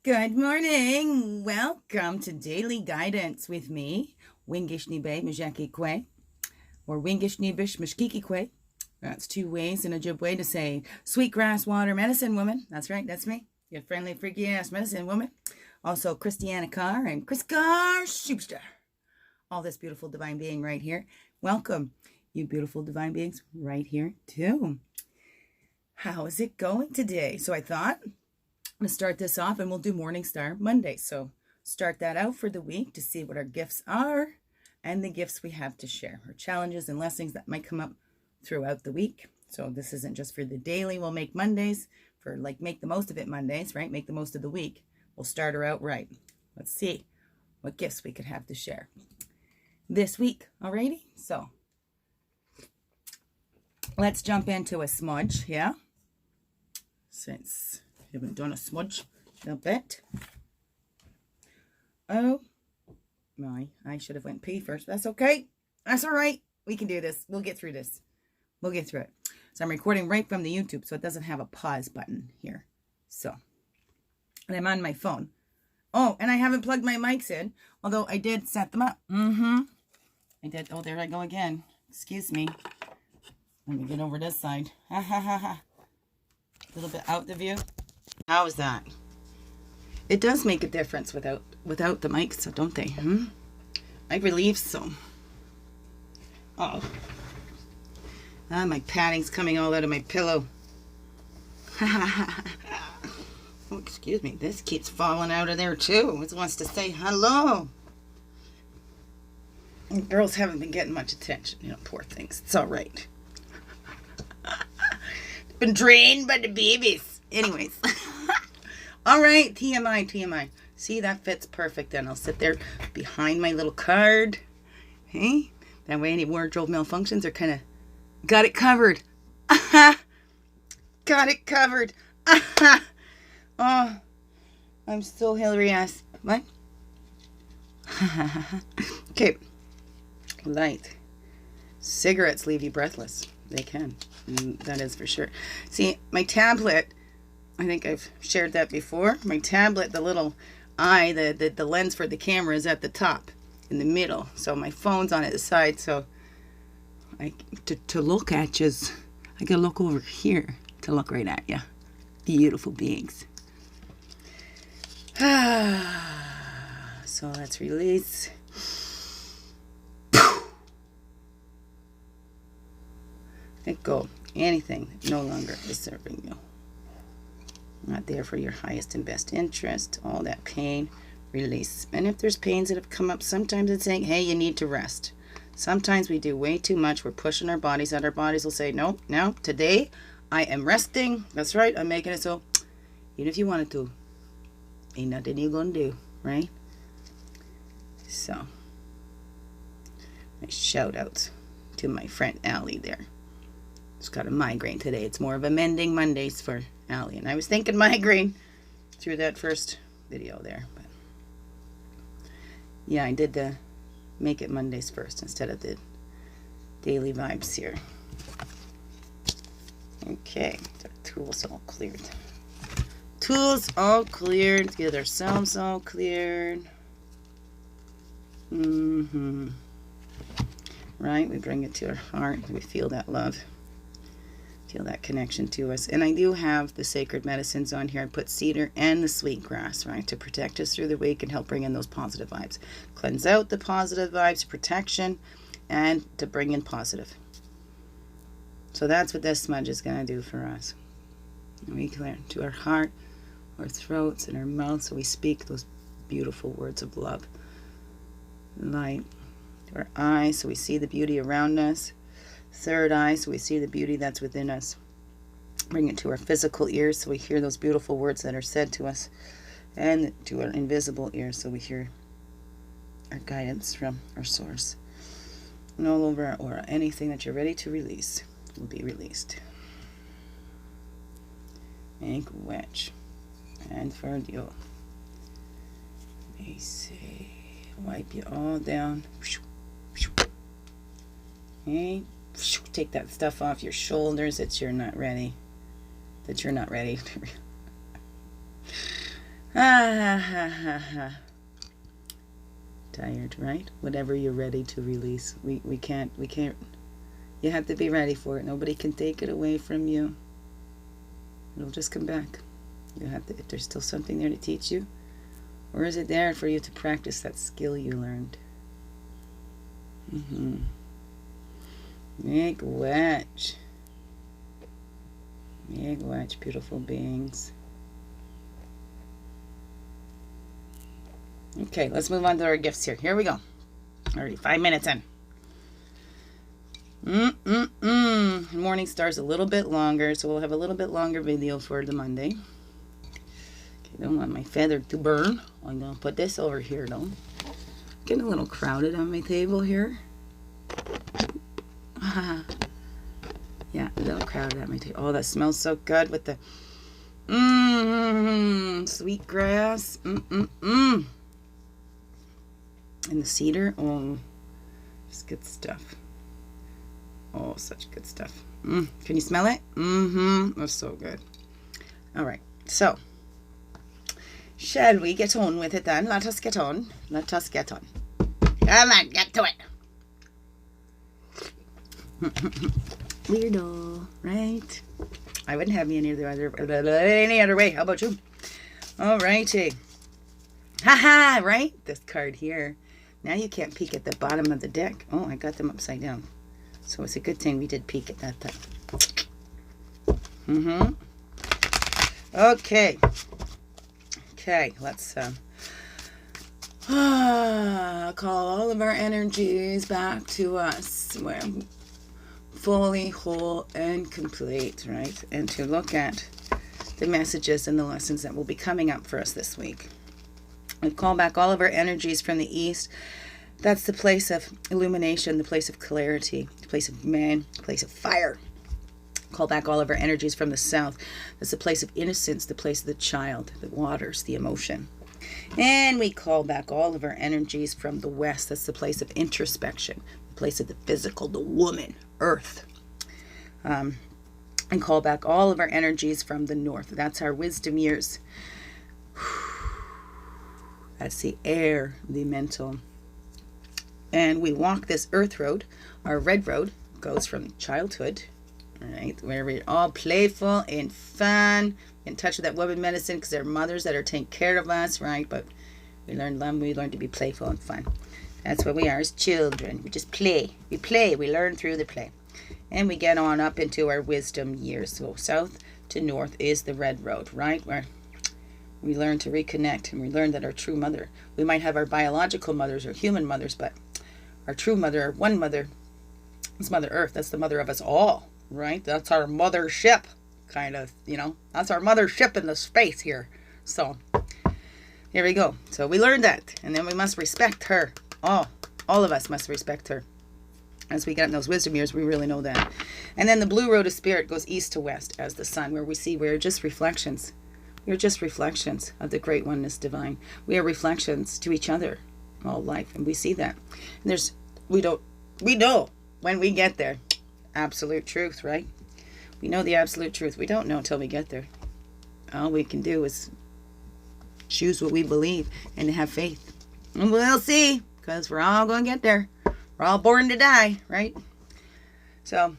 Good morning. Welcome to Daily Guidance with me, Wingishnibe Mjaki or Wingishnibish Mishkiki. That's two ways in Ojibwe to say sweet grass water medicine woman. That's right, that's me. Your friendly, freaky ass medicine woman. Also, Christianna Carr and Chris Carr Superstar. All this beautiful divine being right here. Welcome, you beautiful divine beings, right here too. How is it going today? So I thought I'm going to start this off and we'll do Morning Star Monday. So start that out for the week to see what our gifts are and the gifts we have to share, our challenges and lessons that might come up throughout the week. So this isn't just for the daily. We'll make Mondays for make the most of it Mondays, right? Make the most of the week. We'll start her out right. Let's see what gifts we could have to share this week. Alrighty. So let's jump into a smudge. Yeah. Since haven't done a smudge in a bit. Oh my, I should have went pee first. That's okay. That's all right. We can do this. We'll get through this. We'll get through it. So I'm recording right from the YouTube, so it doesn't have a pause button here. So, and I'm on my phone. Oh, and I haven't plugged my mics in, although I did set them up. I did. Oh, there I go again. Excuse me. Let me get over this side. Ha ha ha ha. A little bit out the view. How is that? It does make a difference without the mics, so don't they? I believe so. Oh, my padding's coming all out of my pillow. Oh, excuse me. This keeps falling out of there too. It wants to say hello. And girls haven't been getting much attention. You know, poor things. It's all right. Been drained by the babies. Anyways. All right, TMI. See, that fits perfect then. I'll sit there behind my little card. Hey, that way any wardrobe malfunctions are kind of got it covered. Got it covered. Oh, I'm still Hillary ass. What? Okay. Light. Cigarettes leave you breathless. They can. That is for sure. See, my tablet, I think I've shared that before. My tablet, the little eye, the lens for the camera is at the top, in the middle. So my phone's on its side. So to look at you, I gotta look over here to look right at you. Beautiful beings. So let's release. Let go. Anything that no longer is serving you. Not there for your highest and best interest. All that pain, release. And if there's pains that have come up, sometimes it's saying, hey, you need to rest. Sometimes we do way too much. We're pushing our bodies, and our bodies will say, no, now, today, I am resting. That's right. I'm making it so, even if you wanted to, ain't nothing you're going to do, right? So, my shout outs to my friend Allie there. She's got a migraine today. It's more of a mending Mondays for Allie. And I was thinking migraine through that first video there. But yeah, I did the make it Mondays first instead of the daily vibes here. Okay, the tools all cleared. Tools all cleared. Let's get ourselves all cleared. Right, we bring it to our heart. We feel that love. Feel that connection to us. And I do have the sacred medicines on here. I put cedar and the sweet grass, right, to protect us through the week and help bring in those positive vibes. Cleanse out the positive vibes, protection, and to bring in positive. So that's what this smudge is going to do for us. And we clear to our heart, our throats, and our mouth, so we speak those beautiful words of love. Light. To our eyes, so we see the beauty around us. Third eye, so we see the beauty that's within us. Bring it to our physical ears, so we hear those beautiful words that are said to us. And to our invisible ears, so we hear our guidance from our source. And all over our aura, anything that you're ready to release will be released. Ink wedge. And for you. May say, wipe you all down. Okay. Take that stuff off your shoulders that you're not ready. Ah, ha, ha, ha. Tired, right? Whatever you're ready to release. We can't, you have to be ready for it. Nobody can take it away from you. It'll just come back. You have to, if there's still something there to teach you, or is it there for you to practice that skill you learned? Big wedge. Big wedge, beautiful beings. Okay, let's move on to our gifts here. Here we go. Already 5 minutes in. Morning star's a little bit longer, so we'll have a little bit longer video for the Monday. Okay, don't want my feather to burn. I'm gonna put this over here though. Getting a little crowded on my table here. Yeah, a little crowded at my table. Oh, that smells so good with the sweet grass. And the cedar. Oh, it's good stuff. Oh, such good stuff. Can you smell it? That's so good. All right, so shall we get on with it then? Let us get on. Let us get on. Come on, get to it. Weirdo, right? I wouldn't have me any other way. How about you? All righty. Haha, right? This card here. Now you can't peek at the bottom of the deck. Oh, I got them upside down. So it's a good thing we did peek at that time. Okay. Okay, let's call all of our energies back to us. We're fully whole and complete, right? And to look at the messages and the lessons that will be coming up for us this week. We call back all of our energies from the east. That's the place of illumination, the place of clarity, the place of man, the place of fire. Call back all of our energies from the south. That's the place of innocence, the place of the child, the waters, the emotion. And we call back all of our energies from the west. That's the place of introspection, the place of the physical, the woman, earth. And call back all of our energies from the north. That's our wisdom years. That's the air, the mental. And we walk this earth road. Our red road goes from childhood, right, where we're all playful and fun, in touch with that woman medicine, because they're mothers that are taking care of us, right? But we learn to be playful and fun. That's what we are as children. We just play. We play. We learn through the play. And we get on up into our wisdom years. So south to north is the red road, right? Where we learn to reconnect, and we learn that our true mother, we might have our biological mothers or human mothers, but our true mother, our one mother, is Mother Earth. That's the mother of us all, right? That's our mothership, kind of, That's our mothership in the space here. So, here we go. So we learned that, and then we must respect her. All of us must respect her. As we get in those wisdom years, we really know that. And then the blue road of spirit goes east to west as the sun, where we see we're just reflections. We're just reflections of the great oneness divine. We are reflections to each other all life, and we see that. And we know when we get there, absolute truth, right? We know the absolute truth. We don't know until we get there. All we can do is choose what we believe and have faith. And we'll see, because we're all going to get there. We're all born to die, right? So,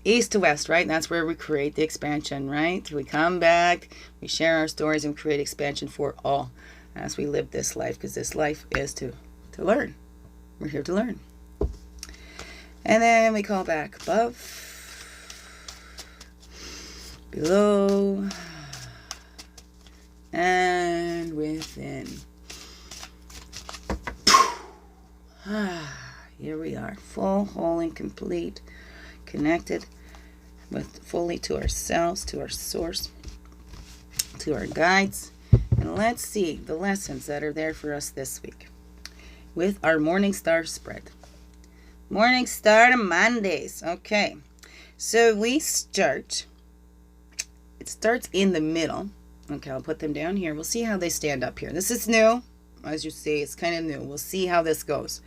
east to west, right? That's where we create the expansion, right? We come back, we share our stories, and create expansion for all as we live this life, because this life is to learn. We're here to learn. And then we call back above, below, and within. Here we are, full, whole, and complete, connected fully to ourselves, to our source, to our guides. And let's see the lessons that are there for us this week with our Morning Star spread. Morning Star to Mondays. Okay, so it starts in the middle. Okay, I'll put them down here. We'll see how they stand up here. This is new. As you see, it's kind of new. We'll see how this goes.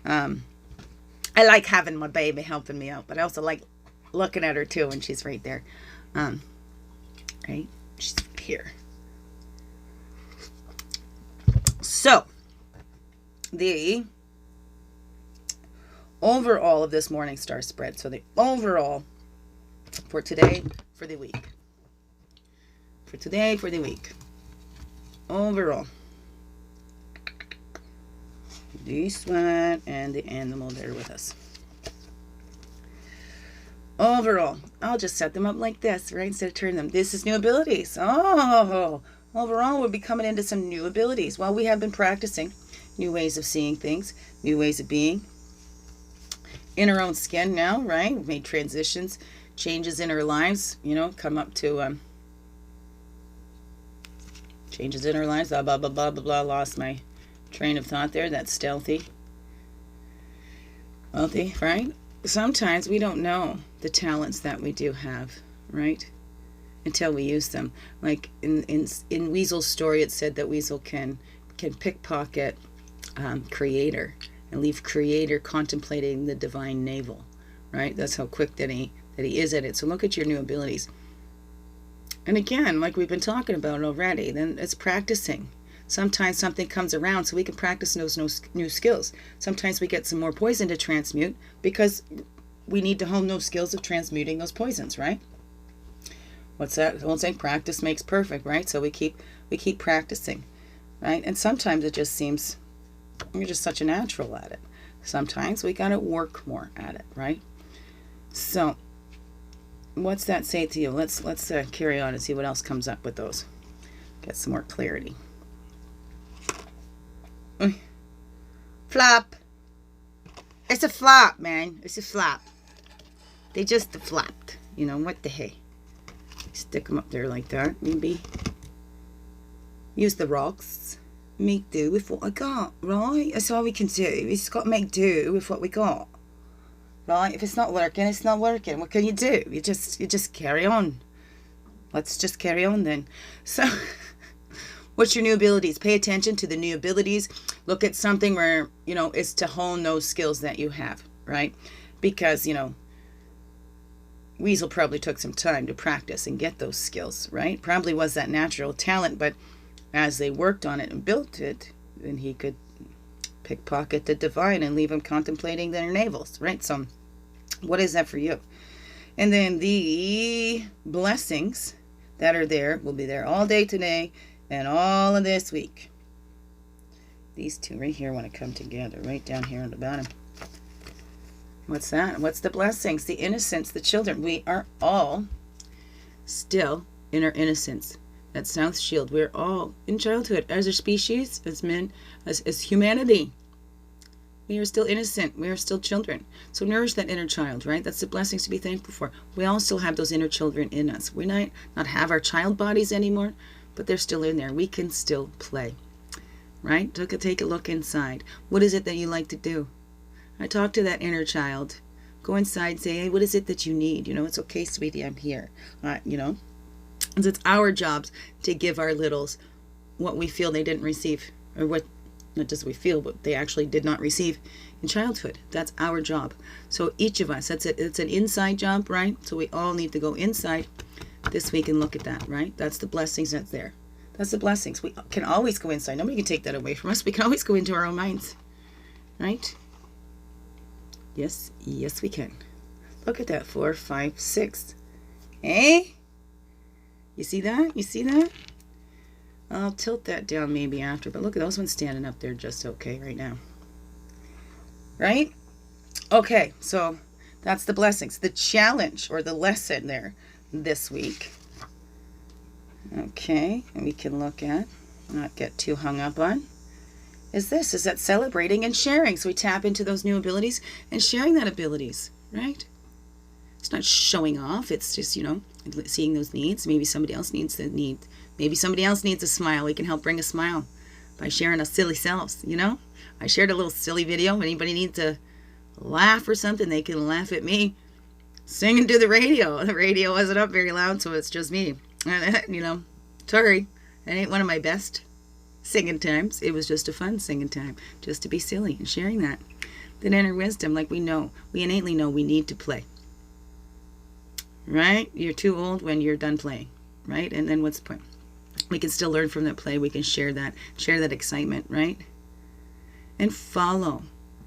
I like having my baby helping me out, but I also like looking at her too when she's right there. Right? She's here. So, the overall of this morning star spread. So the overall for today, for the week. For today, for the week. Overall. This one and the animal there with us. Overall, I'll just set them up like this, right? Instead of turning them. This is new abilities. Oh, overall, we'll be coming into some new abilities. Well, we have been practicing new ways of seeing things, new ways of being in our own skin now, right? We've made transitions, changes in our lives, come up to changes in our lives, blah, blah, blah, blah, blah, blah. Lost my train of thought there. That's stealthy. Wealthy, right? Sometimes we don't know the talents that we do have, right? Until we use them. Like in Weasel's story, it said that Weasel can pickpocket Creator and leave Creator contemplating the divine navel, right? That's how quick that he is at it. So look at your new abilities. And again, like we've been talking about already, then it's practicing. Sometimes something comes around so we can practice those new skills. Sometimes we get some more poison to transmute because we need to hone those skills of transmuting those poisons, right? What's that? The old saying, practice makes perfect, right? So we keep practicing, right? And sometimes it just seems you're just such a natural at it. Sometimes we got to work more at it, right? So what's that say to you? Let's carry on and see what else comes up with those. Get some more clarity. Flop. It's a flop, man. It's a flop. They just flopped. What the hey? Stick them up there like that, maybe. Use the rocks. Make do with what I got, right? That's all we can do. We just got to make do with what we got. Right? If it's not working, it's not working. What can you do? You just carry on. Let's just carry on then. So, what's your new abilities? Pay attention to the new abilities. Look at something where, it's to hone those skills that you have, right? Because, Weasel probably took some time to practice and get those skills, right? Probably was that natural talent, but as they worked on it and built it, then he could pickpocket the divine and leave them contemplating their navels, right? So, what is that for you? And then the blessings that are there will be there all day today and all of this week. These two right here want to come together, right down here on the bottom. What's that? What's the blessings? The innocence, the children. We are all still in our innocence. At South Shield, we're all in childhood as a species, as men, as humanity. We are still innocent. We are still children. So nourish that inner child, right? That's the blessings to be thankful for. We all still have those inner children in us. We might not have our child bodies anymore, but they're still in there. We can still play, right? Take a look inside. What is it that you like to do? I talk to that inner child. Go inside, say, hey, what is it that you need? It's okay, sweetie, I'm here. It's our jobs to give our littles what we feel they didn't receive, or what, not just we feel, but they actually did not receive in childhood. That's our job. So each of us, it's an inside job, right? So we all need to go inside this week and look at that, right? That's the blessings that's there. That's the blessings. We can always go inside. Nobody can take that away from us. We can always go into our own minds, right? Yes, we can. Look at that, 4, 5, 6. Eh? You see that? You see that? I'll tilt that down maybe after, but look at those ones standing up there just okay right now. Right? Okay, so that's the blessings. The challenge or the lesson there this week. Okay, and we can look at, not get too hung up on, is that celebrating and sharing. So we tap into those new abilities and sharing that abilities, right? It's not showing off. It's just, seeing those needs. Maybe somebody else needs the need. Maybe somebody else needs a smile. We can help bring a smile by sharing our silly selves, I shared a little silly video. If anybody needs to laugh or something, they can laugh at me singing to the radio. The radio wasn't up very loud, so it's just me. Sorry. It ain't one of my best singing times. It was just a fun singing time, just to be silly and sharing that. That inner wisdom, like we innately know we need to play. Right? You're too old when you're done playing, right? And then what's the point? We can still learn from that play. We can share that excitement, right? And follow.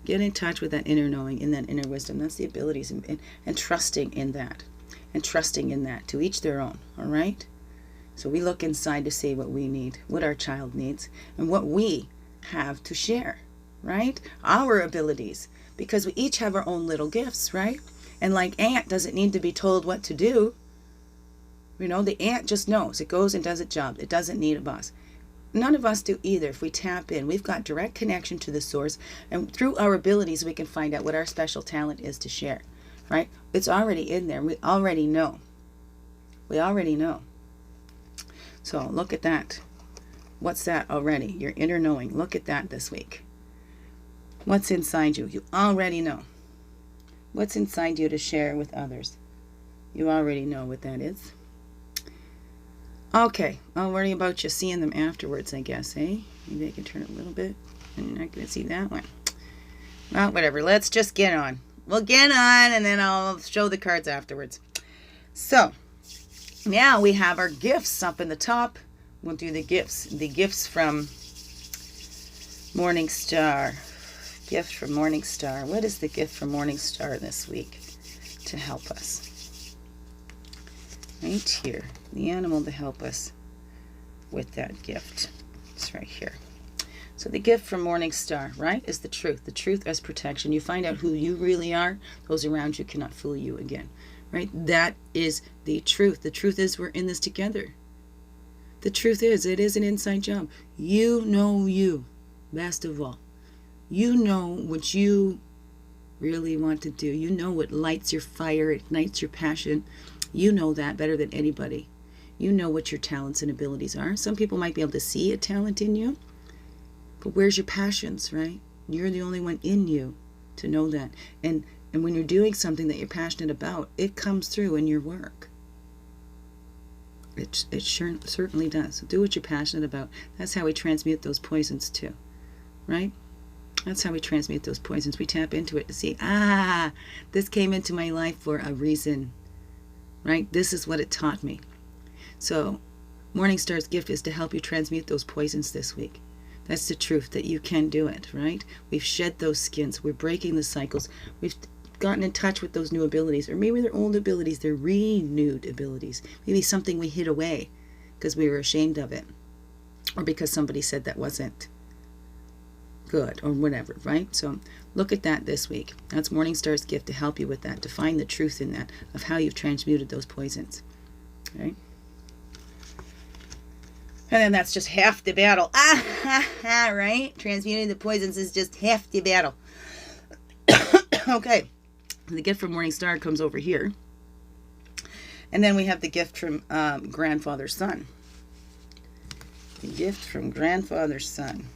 Get in touch with that inner knowing and that inner wisdom. That's the abilities, and trusting in that. And trusting in that. To each their own, all right? So we look inside to see what we need, what our child needs, and what we have to share, right? Our abilities. Because we each have our own little gifts, right? And like Ant doesn't need to be told what to do. You know, the ant just knows. It goes and does its job. It doesn't need a boss. None of us do either. If we tap in, we've got direct connection to the source. And through our abilities, we can find out what our special talent is to share, right? It's already in there. We already know. We already know. So look at that. What's that already? Your inner knowing. Look at that this week. What's inside you? You already know. What's inside you to share with others? You already know what that is. Okay, I'll worry about you seeing them afterwards, I guess, eh? Maybe I can turn it a little bit. And you're not going to see that one. Well, whatever. Let's just get on. We'll get on, and then I'll show the cards afterwards. So, now we have our gifts up in the top. We'll do the gifts. The gifts from Morning Star. Gift from Morning Star. What is the gift from Morning Star this week to help us? Right here. The animal to help us with that gift. It's right here. So the gift from Morning Star, right, is the truth. The truth as protection. You find out who you really are. Those around you cannot fool you again. Right? That is the truth. The truth is we're in this together. The truth is it is an inside job. You know you, best of all. You know what you really want to do. You know what lights your fire, ignites your passion. You know that better than anybody. You know what your talents and abilities are. Some people might be able to see a talent in you, but where's your passions, right? You're the only one in you to know that. And when you're doing something that you're passionate about, it comes through in your work. It sure certainly does. So do what you're passionate about. That's how we transmute those poisons too, right? That's how we transmute those poisons. We tap into it to see, this came into my life for a reason, right? This is what it taught me. So Morning Star's gift is to help you transmute those poisons this week. That's the truth, that you can do it, right? We've shed those skins. We're breaking the cycles. We've gotten in touch with those new abilities, or maybe they're old abilities, they're renewed abilities. Maybe something we hid away because we were ashamed of it, or because somebody said that wasn't good, or whatever, right? So look at that this week. That's Morning Star's gift to help you with that, to find the truth in that, of how you've transmuted those poisons, right? And then that's just half the battle. Right? Transmuting the poisons is just half the battle. Okay. The gift from Morning Star comes over here. And then we have the gift from Grandfather's Son. The gift from Grandfather's Son.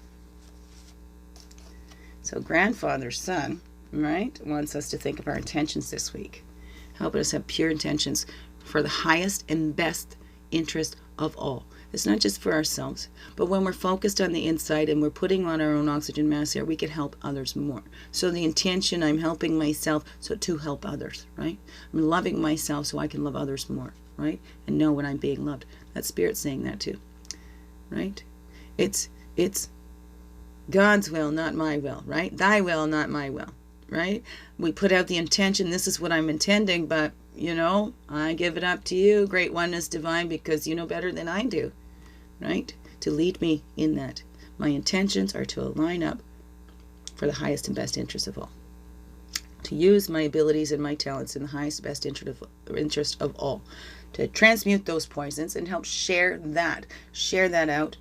So Grandfather's Son, right, wants us to think of our intentions this week. Help us have pure intentions for the highest and best interest of all. It's not just for ourselves, but when we're focused on the inside and we're putting on our own oxygen mask here, we can help others more. So the intention, I'm helping myself so to help others, right? I'm loving myself so I can love others more, right? And know when I'm being loved. That's Spirit saying that too, right? It's God's will, not my will, right? Thy will, not my will, right? We put out the intention, this is what I'm intending, but, you know, I give it up to you, Great Oneness Divine, because you know better than I do, right? To lead me in that. My intentions are to align up for the highest and best interest of all. To use my abilities and my talents in the highest best interest of all. To transmute those poisons and help share that out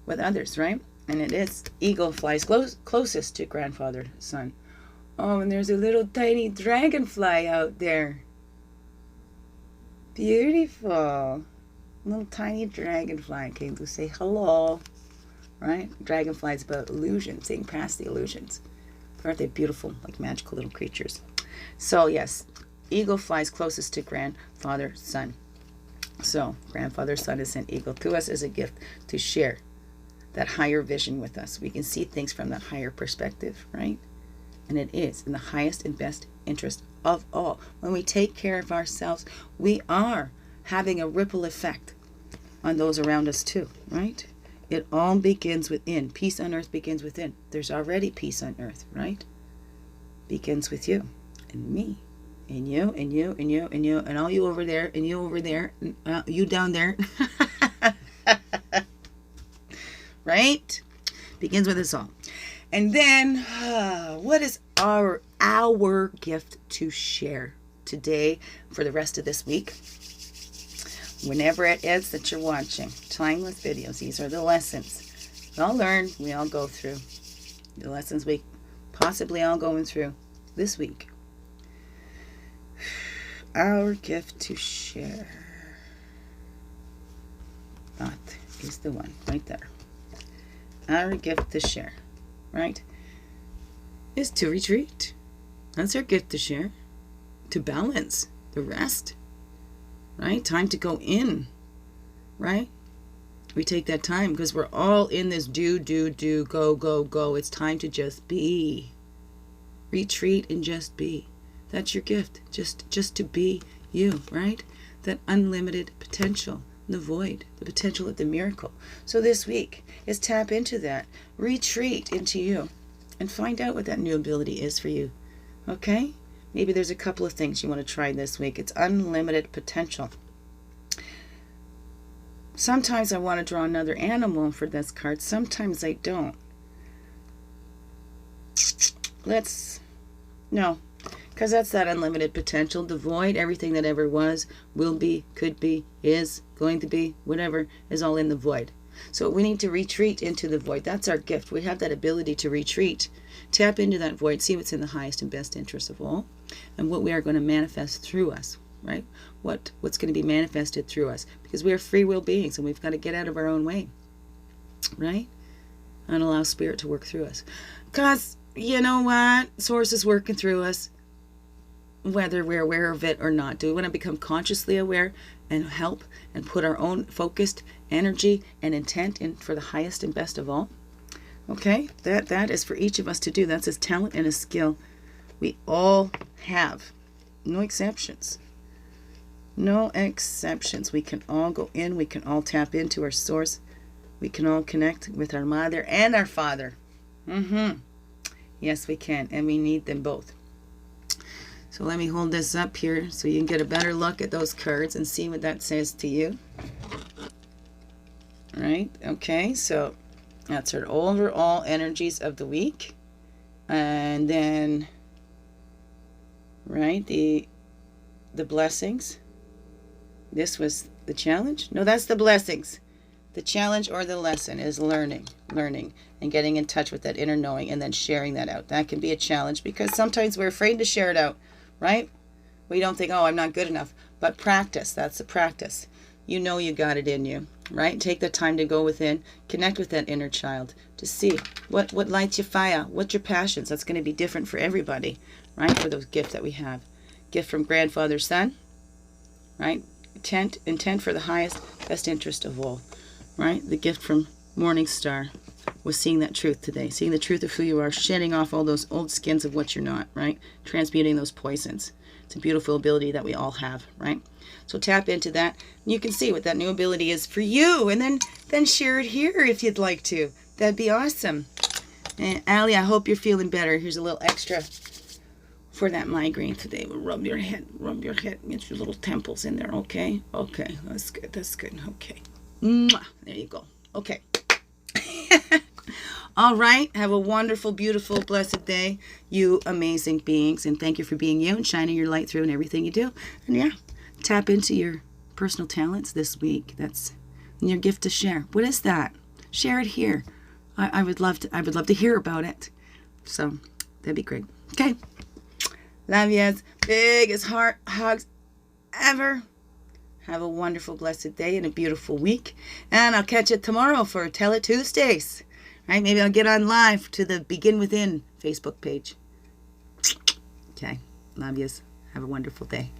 with others, right? And it is eagle flies closest to Grandfather's Son. Oh, and there's a little tiny dragonfly out there. Beautiful. Little tiny dragonfly came to say hello. Right? Dragonfly's about illusion, seeing past the illusions. Aren't they beautiful, like magical little creatures? So yes, eagle flies closest to Grandfather's Son. So Grandfather's Son has sent eagle to us as a gift to share that higher vision with us. We can see things from that higher perspective, right? And it is in the highest and best interest of all. When we take care of ourselves, we are having a ripple effect on those around us too, right? It all begins within. Peace on earth begins within. There's already peace on earth, right? Begins with you and me and you and you and you and you and all you over there and you over there and you down there. Right? Begins with us all. And then what is our gift to share today for the rest of this week? Whenever it is that you're watching timeless videos, these are the lessons we all learn, we all go through. The lessons we possibly all going through this week. Our gift to share. That is the one right there. Our gift to share, right, is to retreat. That's our gift to share. To balance the rest. Right? Time to go in. Right? We take that time because we're all in this do, go, go, go. It's time to just be. Retreat and just be. That's your gift. Just to be you, right? That unlimited potential, the void, the potential of the miracle. So this week is tap into that. Retreat into you and find out what that new ability is for you. Okay? Maybe there's a couple of things you want to try this week. It's unlimited potential. Sometimes I want to draw another animal for this card. Sometimes I don't. No. Because that's that unlimited potential. The void, everything that ever was, will be, could be, is, going to be, whatever, is all in the void. So we need to retreat into the void. That's our gift. We have that ability to retreat. Tap into that void. See what's in the highest and best interest of all. And what we are going to manifest through us. Right? What's going to be manifested through us. Because we are free will beings and we've got to get out of our own way. Right? And allow spirit to work through us. Because, you know what? Source is working through us. Whether we're aware of it or not. Do we want to become consciously aware and help and put our own focused energy and intent in for the highest and best of all? Okay, that is for each of us to do. That's a talent and a skill we all have. No exceptions. No exceptions. We can all go in. We can all tap into our source. We can all connect with our mother and our father. Yes, we can. And we need them both. So let me hold this up here so you can get a better look at those cards and see what that says to you. All right. Okay. So that's our overall energies of the week. And then, right, the blessings. This was the challenge. No, that's the blessings. The challenge or the lesson is learning, and getting in touch with that inner knowing and then sharing that out. That can be a challenge because sometimes we're afraid to share it out. Right? We don't think, oh, I'm not good enough. But practice. That's the practice. You know you got it in you. Right? Take the time to go within. Connect with that inner child. To see what lights your fire. What's your passions. That's going to be different for everybody. Right? For those gifts that we have. Gift from grandfather, son. Right? Intent for the highest, best interest of all. Right? The gift from Morning Star was seeing that truth today. Seeing the truth of who you are. Shedding off all those old skins of what you're not. Right? Transmuting those poisons. It's a beautiful ability that we all have. Right? So tap into that. And you can see what that new ability is for you. And then share it here if you'd like to. That'd be awesome. And Allie, I hope you're feeling better. Here's a little extra for that migraine today. We'll rub your head. Get your little temples in there. Okay? Okay. That's good. That's good. Okay. Mwah. There you go. Okay. All right. Have a wonderful, beautiful, blessed day, you amazing beings. And thank you for being you and shining your light through in everything you do. And yeah, tap into your personal talents this week. That's your gift to share. What is that? Share it here. I would love to hear about it. So that'd be great. Okay. Love yous. Biggest heart hugs ever. Have a wonderful, blessed day and a beautiful week. And I'll catch you tomorrow for Tell It Tuesdays. Right? Maybe I'll get on live to the Begin Within Facebook page. Okay. Love yous. Have a wonderful day.